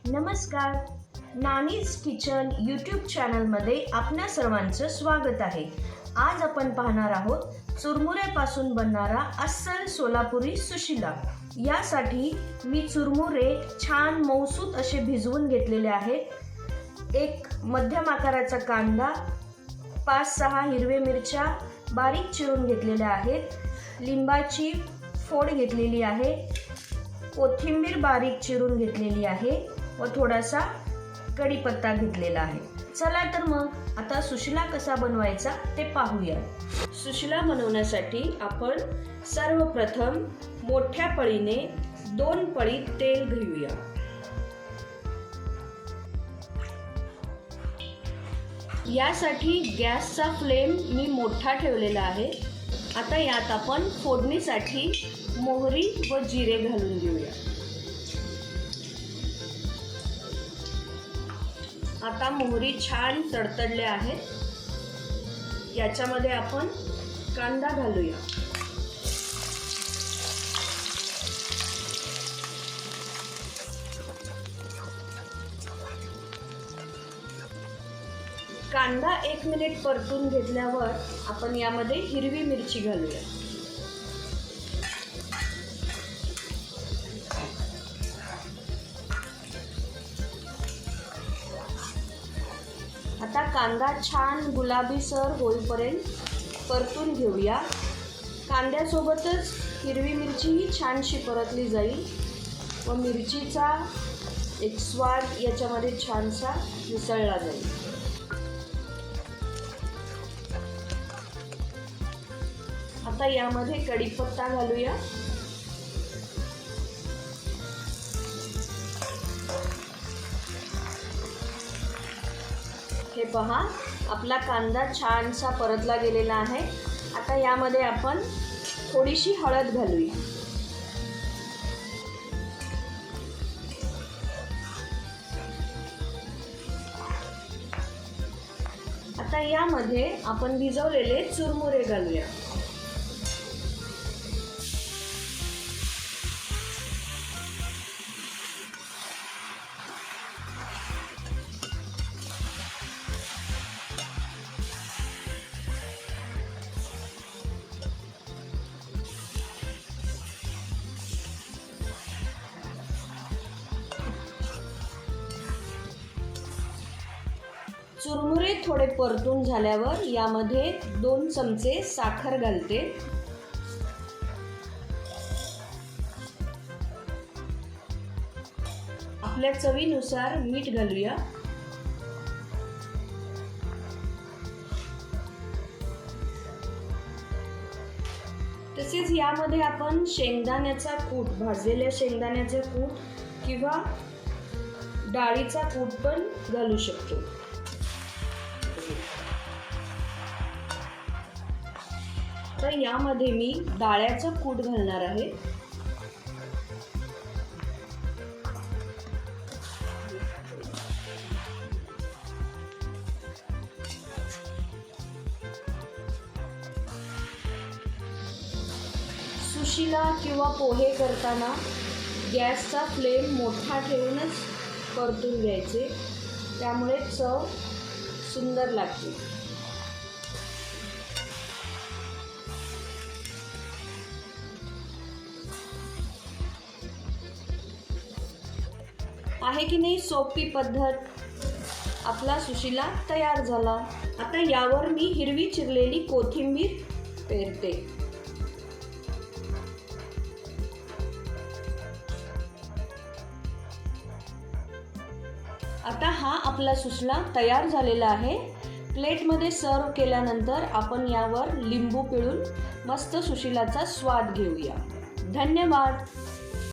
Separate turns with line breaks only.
नमस्कार, nannies kitchen YouTube चॅनलमध्ये आपल्या सर्वांचं स्वागत आहे. आज आपण पाहणार आहोत चुरमुऱ्यापासून बनणारा अस्सल सोलापुरी सुशिला. यासाठी मी चुरमुरे छान मऊसूत असे भिजवून घेतलेले आहेत. एक मध्यम आकाराचा कांदा, 5-6 हिरवे मिरच्या बारीक चिरून घेतलेल्या आहेत. लिंबाची फोड घेतलेली आहे. कोथिंबीर बारीक चिरून घेतलेली आहे व थोडासा कढीपत्ता घेतलेला आहे. चला तर मग आता सुशिला कसा बनवायचा ते पाहूया. सुशिला बनवण्यासाठी आपण सर्वप्रथम मोठ्या पळीने 2 पळी तेल घेऊया. यासाठी गॅसचा फ्लेम मी मोठा ठेवलेला आहे. आता यात आपण फोडणीसाठी मोहरी व जिरे घालून घेऊया. आता मोहरी छान तडतडले आहेत. याच्यामध्ये आपण कांदा घालूया. कांदा 1 मिनिट परतून घेतल्यावर आपण यामध्ये हिरवी मिरची घालूया. आता कांदा छान गुलाबीसर होईपर्यंत परतून घेऊया. कांद्यासोबतच हिरवी मिरचीही छानशी परतली जाईल व मिरचीचा एक स्वाद याच्यामध्ये छानसा मिसळला जाईल. आता यामध्ये कढीपत्ता घालूया. हे पहा, आपला कांदा छानसा परतला गेलेला आहे. आता यामध्ये आपण थोडीशी हळद घालूया. आता यामध्ये आपण भिजवलेले चुरमुरे घालूया. चुरमुरे थोडे परतून झाल्यावर यामध्ये 2 चमचे साखर घालते. आपल्या चवीनुसार मीठ घालूया. तसेच यामध्ये आपण शेंगदाण्याचा कूट, भाजलेल्या शेंगदाण्याचा कूट किंवा डाळीचा कूट पण घालू शकतो. तर यामध्ये मी डाळ्याचं कूट घालणार आहे. सुशिला किंवा पोहे करताना गॅसचा फ्लेम मोठा ठेवूनच परतून घ्यायचे, त्यामुळे चव सुंदर लागते. आहे की नाही सोपी पद्धत. आपला सुशिला तयार झाला. आता यावर मी हिरवी चिरलेली कोथिंबीर पेरते. आता हा आपला सुशिला तयार झालेला आहे. प्लेटमध्ये सर्व केल्यानंतर आपण यावर लिंबू पिळून मस्त सुशिलाचा स्वाद घेऊया. धन्यवाद.